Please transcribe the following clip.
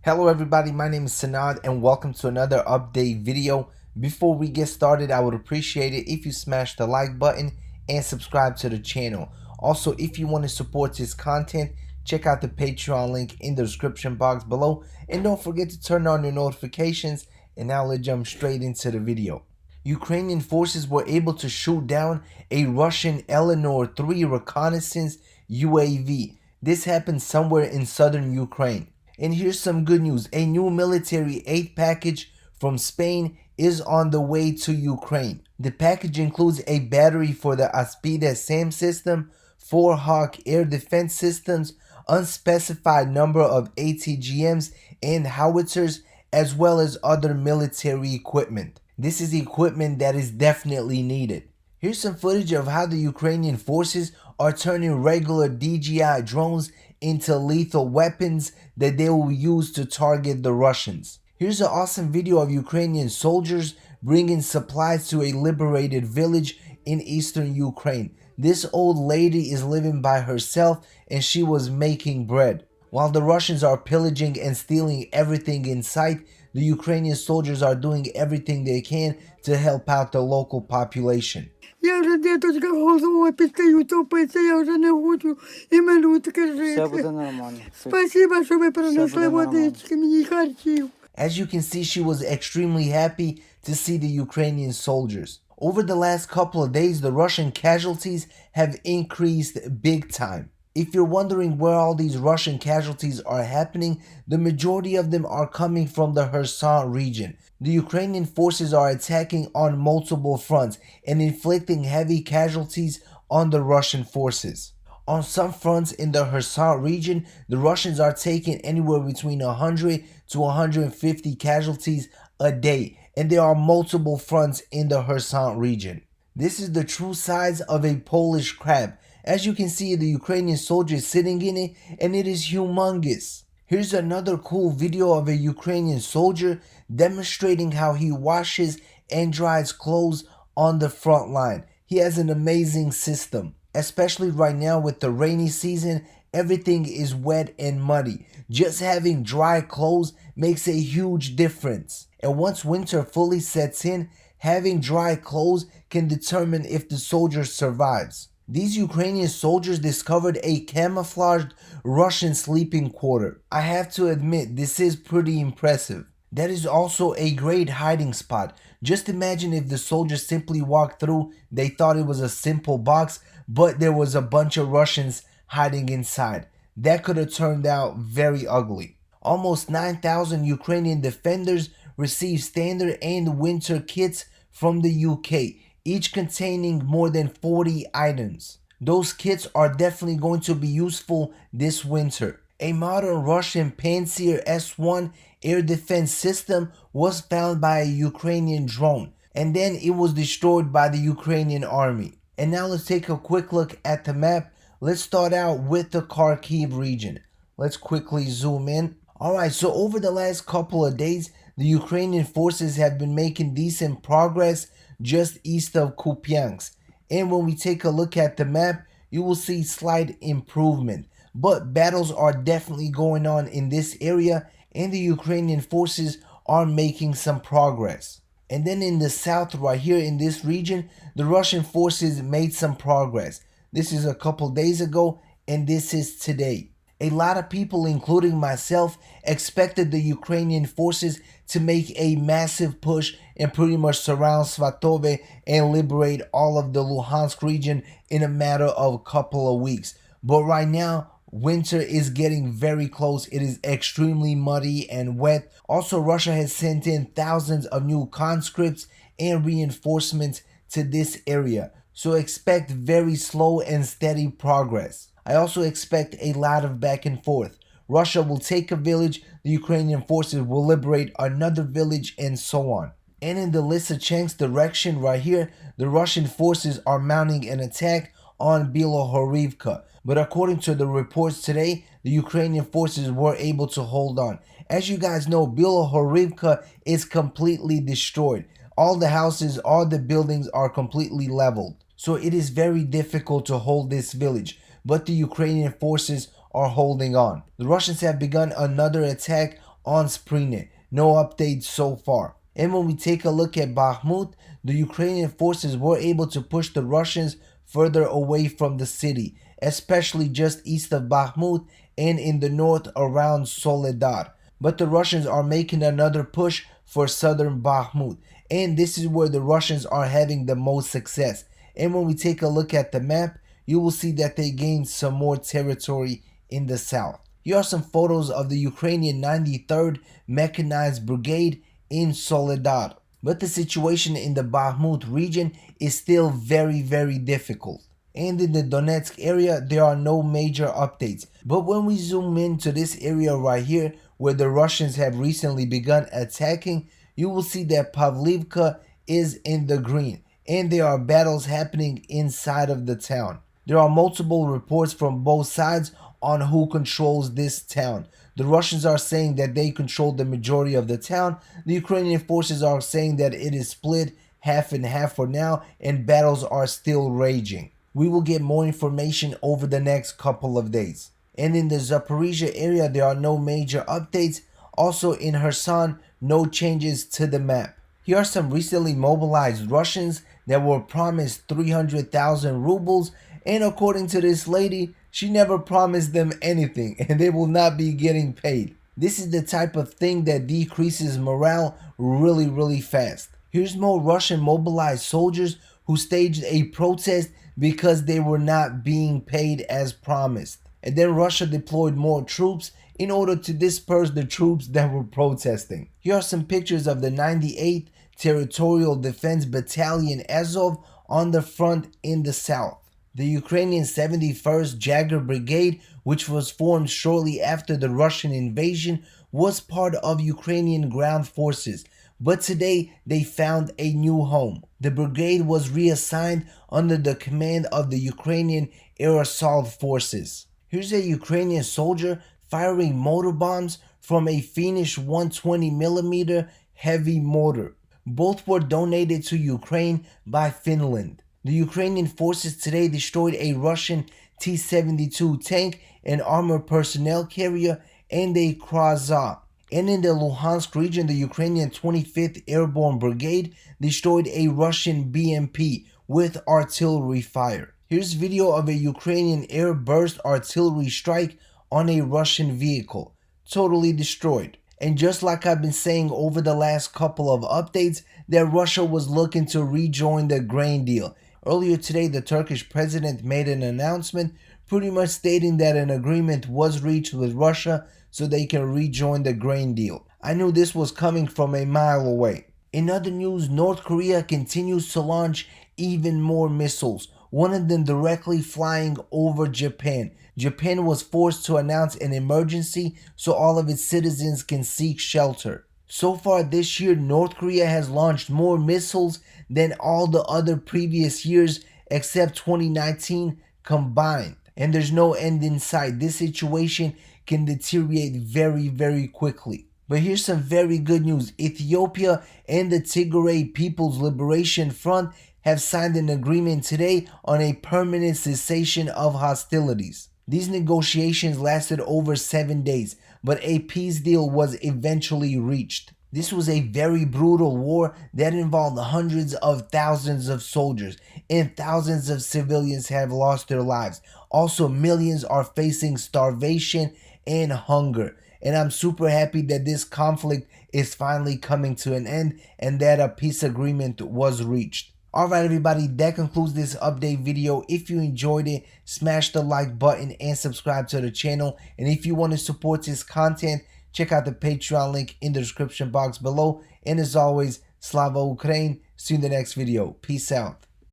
Hello everybody, my name is Sanad and welcome to another update video. Before we get started, I would appreciate it if you smash the like button and subscribe to the channel. Also, if you want to support this content, check out the Patreon link in the description box below and don't forget to turn on your notifications. And now let's jump straight into the video. Ukrainian forces were able to shoot down a Russian Eleanor 3 reconnaissance UAV. This happened somewhere in southern Ukraine. And here's some good news. A new military aid package from Spain is on the way to Ukraine. The package includes a battery for the Aspida SAM system, 4 Hawk air defense systems, unspecified number of ATGMs and howitzers, as well as other military equipment. This is equipment that is definitely needed. Here's some footage of how the Ukrainian forces are turning regular DJI drones into lethal weapons that they will use to target the Russians. Here's an awesome video of Ukrainian soldiers bringing supplies to a liberated village in eastern Ukraine. This old lady is living by herself and she was making bread. While the Russians are pillaging and stealing everything in sight, the Ukrainian soldiers are doing everything they can to help out the local population. Я вже діточка голова підстаю топиться, я вже не хочу і минутки Все буде жити. нормально. Спасибо, що ви принесли буде нормально. водички, мені й харчів. As you can see, she was extremely happy to see the Ukrainian soldiers. Over the last couple of days, the Russian casualties have increased big time. If you're wondering where all these Russian casualties are happening, the majority of them are coming from the Kherson region. The Ukrainian forces are attacking on multiple fronts and inflicting heavy casualties on the Russian forces. On some fronts in the Kherson region, the Russians are taking anywhere between 100 to 150 casualties a day, and there are multiple fronts in the Kherson region. This is the true size of a Polish crab. As you can see, the Ukrainian soldier is sitting in it, and it is humongous. Here's another cool video of a Ukrainian soldier demonstrating how he washes and dries clothes on the front line. He has an amazing system. Especially right now with the rainy season, everything is wet and muddy. Just having dry clothes makes a huge difference. And once winter fully sets in, having dry clothes can determine if the soldier survives. These Ukrainian soldiers discovered a camouflaged Russian sleeping quarter. I have to admit, this is pretty impressive. That is also a great hiding spot. Just imagine if the soldiers simply walked through, they thought it was a simple box, but there was a bunch of Russians hiding inside. That could have turned out very ugly. Almost 9,000 Ukrainian defenders received standard and winter kits from the UK, each containing more than 40 items. Those kits are definitely going to be useful this winter. A modern Russian Pantsir S-1 air defense system was found by a Ukrainian drone, and then it was destroyed by the Ukrainian army. And now let's take a quick look at the map. Let's start out with the Kharkiv region. Let's quickly zoom in. Alright, so over the last couple of days, the Ukrainian forces have been making decent progress just east of Kupiansk. And when we take a look at the map, you will see slight improvement. But battles are definitely going on in this area, and the Ukrainian forces are making some progress. And then in the south, right here in this region, the Russian forces made some progress. This is a couple days ago, and this is today. A lot of people, including myself, expected the Ukrainian forces to make a massive push and pretty much surround Svatove and liberate all of the Luhansk region in a matter of a couple of weeks. But right now, winter is getting very close. It is extremely muddy and wet. Also, Russia has sent in thousands of new conscripts and reinforcements to this area. So expect very slow and steady progress. I also expect a lot of back and forth. Russia will take a village, the Ukrainian forces will liberate another village, and so on. And in the Lysychansk direction right here, the Russian forces are mounting an attack on Bilohorivka. But according to the reports today, the Ukrainian forces were able to hold on. As you guys know, Bilohorivka is completely destroyed. All the houses, all the buildings are completely leveled. So it is very difficult to hold this village. But the Ukrainian forces are holding on. The Russians have begun another attack on Sprine. No updates so far. And when we take a look at Bakhmut, the Ukrainian forces were able to push the Russians further away from the city, especially just east of Bakhmut and in the north around Soledar. But the Russians are making another push for southern Bakhmut, and this is where the Russians are having the most success. And when we take a look at the map, you will see that they gained some more territory in the south. Here are some photos of the Ukrainian 93rd Mechanized Brigade in Soledar. But the situation in the Bakhmut region is still very difficult. And in the Donetsk area, there are no major updates. But when we zoom into this area right here, where the Russians have recently begun attacking, you will see that Pavlivka is in the green, and there are battles happening inside of the town. There are multiple reports from both sides on who controls this town. The Russians are saying that they control the majority of the town. The Ukrainian forces are saying that it is split half and half for now, and battles are still raging. We will get more information over the next couple of days. And in the Zaporizhia area, there are no major updates. Also in Kherson, no changes to the map. Here are some recently mobilized Russians that were promised 300,000 rubles, and according to this lady, she never promised them anything and they will not be getting paid. This is the type of thing that decreases morale really fast. Here's more Russian mobilized soldiers who staged a protest because they were not being paid as promised. And then Russia deployed more troops in order to disperse the troops that were protesting. Here are some pictures of the 98th Territorial Defense Battalion Azov on the front in the south. The Ukrainian 71st Jagger Brigade, which was formed shortly after the Russian invasion, was part of Ukrainian ground forces, but today they found a new home. The brigade was reassigned under the command of the Ukrainian Air Assault Forces. Here's a Ukrainian soldier firing mortar bombs from a Finnish 120mm heavy mortar. Both were donated to Ukraine by Finland. The Ukrainian forces today destroyed a Russian T-72 tank, an armored personnel carrier, and a Kryazov. And in the Luhansk region, the Ukrainian 25th Airborne Brigade destroyed a Russian BMP with artillery fire. Here's video of a Ukrainian air burst artillery strike on a Russian vehicle, totally destroyed. And just like I've been saying over the last couple of updates, that Russia was looking to rejoin the grain deal. Earlier today, the Turkish president made an announcement pretty much stating that an agreement was reached with Russia so they can rejoin the grain deal. I knew this was coming from a mile away. In other news, North Korea continues to launch even more missiles, one of them directly flying over Japan. Japan was forced to announce an emergency so all of its citizens can seek shelter. So far this year, North Korea has launched more missiles than all the other previous years except 2019 combined. And there's no end in sight. This situation can deteriorate very quickly. But here's some very good news. Ethiopia and the Tigray People's Liberation Front have signed an agreement today on a permanent cessation of hostilities. These negotiations lasted over 7 days, but a peace deal was eventually reached. This was a very brutal war that involved hundreds of thousands of soldiers, and thousands of civilians have lost their lives. Also, millions are facing starvation and hunger. And I'm super happy that this conflict is finally coming to an end and that a peace agreement was reached. Alright everybody, that concludes this update video. If you enjoyed it, smash the like button and subscribe to the channel. And if you want to support this content, check out the Patreon link in the description box below. And as always, Slava Ukraine. See you in the next video. Peace out.